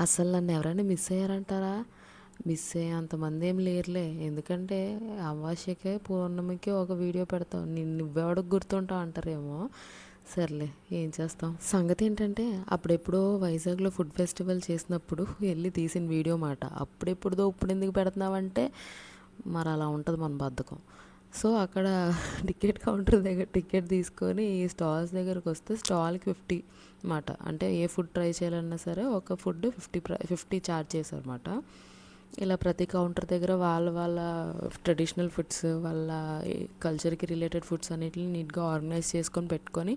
అసలు నన్ను ఎవరైనా మిస్ అయ్యారంటారా? మిస్ అయ్యే అంతమంది ఏం లేరులే. ఎందుకంటే అమావాస్యకే పౌర్ణమికి ఒక వీడియో పెడతావు, నువ్వెవడికి గుర్తుంటావు అంటారేమో. సర్లే, ఏం చేస్తాం. సంగతి ఏంటంటే అప్పుడెప్పుడో వైజాగ్లో ఫుడ్ ఫెస్టివల్ చేసినప్పుడు వెళ్ళి తీసిన వీడియో మాట. అప్పుడెప్పుడుదో ఇప్పుడు ఎందుకు పెడుతున్నావంటే మరి అలా ఉంటుంది మన బద్ధకం. సో అక్కడ టికెట్ కౌంటర్ దగ్గర టికెట్ తీసుకొని ఈ స్టాల్స్ దగ్గరకు వస్తే స్టాల్కి 50 మాట. అంటే ఏ ఫుడ్ ట్రై చేయాలన్నా సరే ఒక ఫుడ్ 50 ఛార్జ్ చేశారన్నమాట. ఇలా ప్రతి కౌంటర్ దగ్గర వాళ్ళ వాళ్ళ ట్రెడిషనల్ ఫుడ్స్, వాళ్ళ కల్చర్కి రిలేటెడ్ ఫుడ్స్ అన్నిటిని నీట్గా ఆర్గనైజ్ చేసుకొని పెట్టుకొని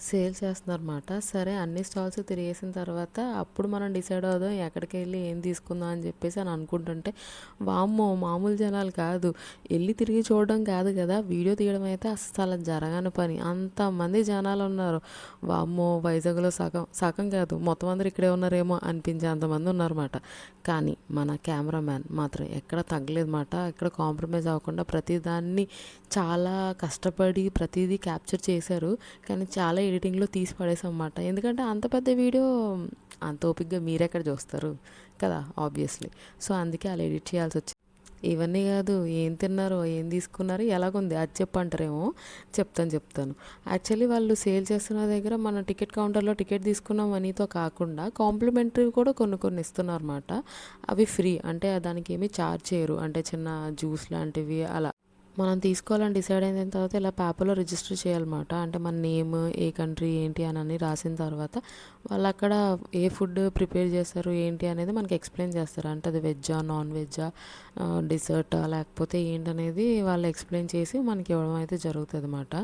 సేల్ చేస్తున్నారన్నమాట. సరే, అన్ని స్టాల్స్ తిరిగేసిన తర్వాత అప్పుడు మనం డిసైడ్ అవుదాం ఎక్కడికి వెళ్ళి ఏం తీసుకుందాం అని చెప్పేసి అని అనుకుంటుంటే, వామ్మో మామూలు జనాలు కాదు. వెళ్ళి తిరిగి చూడడం కాదు కదా, వీడియో తీయడం అయితే అస్సలు జరగని పని. అంతమంది జనాలు ఉన్నారు. వామ్మో, వైజాగ్లో సగం సగం కాదు మొత్తం అందరు ఇక్కడే ఉన్నారేమో అనిపించే అంతమంది ఉన్నారన్నమాట. కానీ మన కెమెరామ్యాన్ మాత్రం ఎక్కడ తగ్గలేదు మాట. ఎక్కడ కాంప్రమైజ్ అవ్వకుండా ప్రతిదాన్ని చాలా కష్టపడి ప్రతిదీ క్యాప్చర్ చేశారు. కానీ చాలా ఎడిటింగ్లో తీసి పడేసాం అన్నమాట. ఎందుకంటే అంత పెద్ద వీడియో అంత ఓపిక్గా మీరెక్కడ చూస్తారు కదా, ఆబ్వియస్లీ. సో అందుకే అలా ఎడిట్ చేయాల్సి వచ్చింది. ఇవన్నీ కాదు, ఏం తిన్నారో ఏం తీసుకున్నారో ఎలాగుంది అది చెప్పంటారేమో. చెప్తాను. యాక్చువల్లీ వాళ్ళు సేల్ చేస్తున్న దగ్గర మన టికెట్ కౌంటర్లో టికెట్ తీసుకున్న మనీతో కాకుండా కాంప్లిమెంటరీ కూడా కొన్ని ఇస్తున్నారు అన్నమాట. అవి ఫ్రీ, అంటే దానికి ఏమీ ఛార్జ్ చేయరు. అంటే చిన్న జ్యూస్ లాంటివి అలా మనం తీసుకోవాలని డిసైడ్ అయిన తర్వాత ఇలా పేపర్లో రిజిస్టర్ చేయాలన్నమాట. అంటే మన నేమ్, ఏ కంట్రీ ఏంటి అని అన్నీ రాసిన తర్వాత వాళ్ళు అక్కడ ఏ ఫుడ్ ప్రిపేర్ చేస్తారు ఏంటి అనేది మనకి ఎక్స్ప్లెయిన్ చేస్తారు. అంటే అది వెజ్జా, నాన్ వెజ్జా, డిజర్టా లేకపోతే ఏంటనేది వాళ్ళు ఎక్స్ప్లెయిన్ చేసి మనకి ఇవ్వడం అయితే జరుగుతుంది అన్నమాట.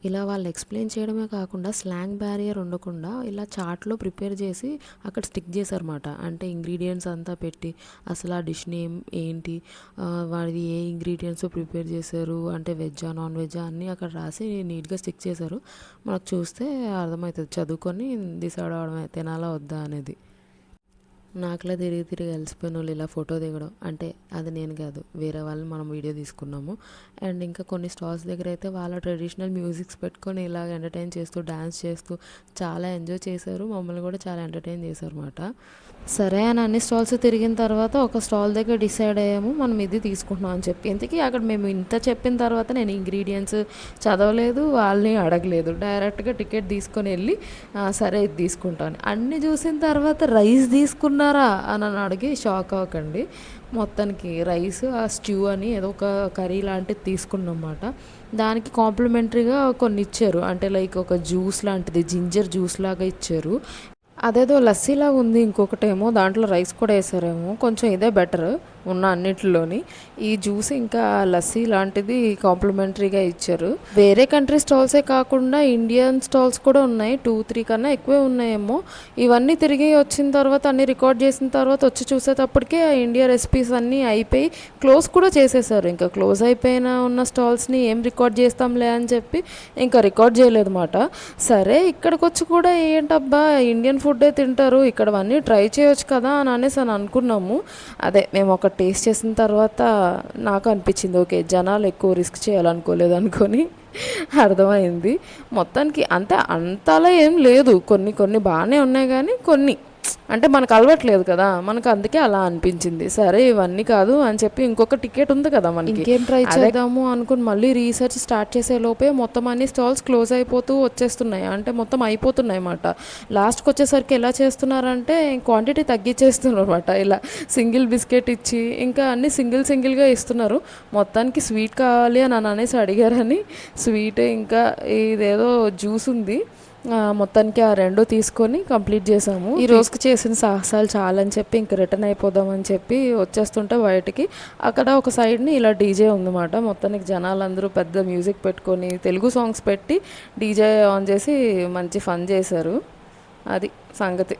ఇలా వాళ్ళు ఎక్స్ప్లెయిన్ చేయడమే కాకుండా స్లాంగ్ బ్యారియర్ ఉండకుండా ఇలా చార్ట్లో ప్రిపేర్ చేసి అక్కడ స్టిక్ చేశారన్నమాట. అంటే ఇంగ్రీడియంట్స్ అంతా పెట్టి అసలు ఆ డిష్ నేమ్ ఏంటి, వాడిది ఏ ఇంగ్రీడియంట్స్ ప్రిపేర్ చేశారు, అంటే వెజ్జా నాన్ వెజ్జా అన్నీ అక్కడ రాసి నీట్గా స్టిక్ చేశారు. మనకు చూస్తే అర్థమవుతుంది, చదువుకొని డిసైడ్ అవడమే తినాలా వద్దా అనేది. నాకులా తిరిగి అలసిపోయిన వాళ్ళు ఇలా ఫోటో దిగడం, అంటే అది నేను కాదు, వేరే వాళ్ళని మనం వీడియో తీసుకున్నాము. అండ్ ఇంకా కొన్ని స్టాల్స్ దగ్గర అయితే వాళ్ళ ట్రెడిషనల్ మ్యూజిక్స్ పెట్టుకొని ఇలాగ ఎంటర్టైన్ చేస్తూ డ్యాన్స్ చేస్తూ చాలా ఎంజాయ్ చేశారు. మమ్మల్ని కూడా చాలా ఎంటర్టైన్ చేశారు అన్నమాట. సరే అని అన్ని స్టాల్స్ తిరిగిన తర్వాత ఒక స్టాల్ దగ్గర డిసైడ్ అయ్యాము మనం ఇది తీసుకుంటున్నాం అని చెప్పి. ఇంతకీ అక్కడ మేము ఇంత చెప్పిన తర్వాత నేను ఇంగ్రీడియంట్స్ చదవలేదు, వాళ్ళని అడగలేదు, డైరెక్ట్గా టికెట్ తీసుకొని వెళ్ళి సరే ఇది తీసుకుంటాను. అన్నీ చూసిన తర్వాత రైస్ తీసుకున్నారా అని అడిగి షాక్ అవ్వకండి. మొత్తానికి రైస్, ఆ స్ట్యూ అని ఏదో ఒక కర్రీ లాంటిది తీసుకున్నాం అన్నమాట. దానికి కాంప్లిమెంటరీగా కొన్ని ఇచ్చారు. అంటే లైక్ ఒక జ్యూస్ లాంటిది, జింజర్ జ్యూస్ లాగా ఇచ్చారు. అదేదో లస్సీలాగా ఉంది. ఇంకొకటేమో దాంట్లో రైస్ కూడా వేసారేమో. కొంచెం ఇదే బెటర్ ఉన్న అన్నిటిలోని. ఈ జ్యూస్ ఇంకా లస్సీ లాంటిది కాంప్లిమెంటరీగా ఇచ్చారు. వేరే కంట్రీ స్టాల్సే కాకుండా ఇండియన్ స్టాల్స్ కూడా ఉన్నాయి. 2-3 కన్నా ఎక్కువే ఉన్నాయేమో. ఇవన్నీ తిరిగి వచ్చిన తర్వాత అన్ని రికార్డ్ చేసిన తర్వాత వచ్చి చూసేటప్పటికే ఇండియా రెసిపీస్ అన్నీ అయిపోయి క్లోజ్ కూడా చేసేసారు. ఇంకా క్లోజ్ అయిపోయిన ఉన్న స్టాల్స్ని ఏం రికార్డ్ చేస్తాంలే అని చెప్పి ఇంకా రికార్డ్ చేయలేదు మాట. సరే, ఇక్కడికి వచ్చి కూడా ఏంటబ్బా ఇండియన్ ఫుడ్డే తింటారు, ఇక్కడ అన్నీ ట్రై చేయొచ్చు కదా అని అనేసి అనుకున్నాము. అదే మేము ఒక టేస్ట్ చేసిన తర్వాత నాకు అనిపించింది, ఓకే జనాలు ఎక్కువ రిస్క్ చేయాలనుకోలేదు అనుకొని అర్థమైంది. మొత్తానికి అంతలా ఏం లేదు, కొన్ని బాగానే ఉన్నాయి కానీ కొన్ని అంటే మనకు అలవాట్లేదు కదా, మనకు అందుకే అలా అనిపించింది. సరే ఇవన్నీ కాదు అని చెప్పి ఇంకొక టికెట్ ఉంది కదా మనకి, ఇంకేం ట్రై చేద్దాము అనుకుని మళ్ళీ రీసెర్చ్ స్టార్ట్ చేసే లోపే మొత్తం అన్ని స్టాల్స్ క్లోజ్ అయిపోతూ వచ్చేస్తున్నాయి. అంటే మొత్తం అయిపోతున్నాయి అన్నమాట. లాస్ట్కి వచ్చేసరికి ఎలా చేస్తున్నారంటే క్వాంటిటీ తగ్గించేస్తున్నారు అనమాట. ఇలా సింగిల్ బిస్కెట్ ఇచ్చి ఇంకా అన్ని సింగిల్గా ఇస్తున్నారు. మొత్తానికి స్వీట్ కావాలి అని అనేసి అడిగారని స్వీట్ ఇంకా ఇదేదో జ్యూస్ ఉంది. మొత్తానికి ఆ 2 తీసుకొని కంప్లీట్ చేసాము. ఈ రోజుకి చేసిన సాహసాలు చాలని చెప్పి ఇంక రిటర్న్ అయిపోదామని చెప్పి వచ్చేస్తుంటే బయటికి అక్కడ ఒక సైడ్ని ఇలా డీజే ఉందన్నమాట. మొత్తానికి జనాలందరూ పెద్ద మ్యూజిక్ పెట్టుకొని తెలుగు సాంగ్స్ పెట్టి డీజే ఆన్ చేసి మంచి ఫన్ చేశారు. అది సంగతి.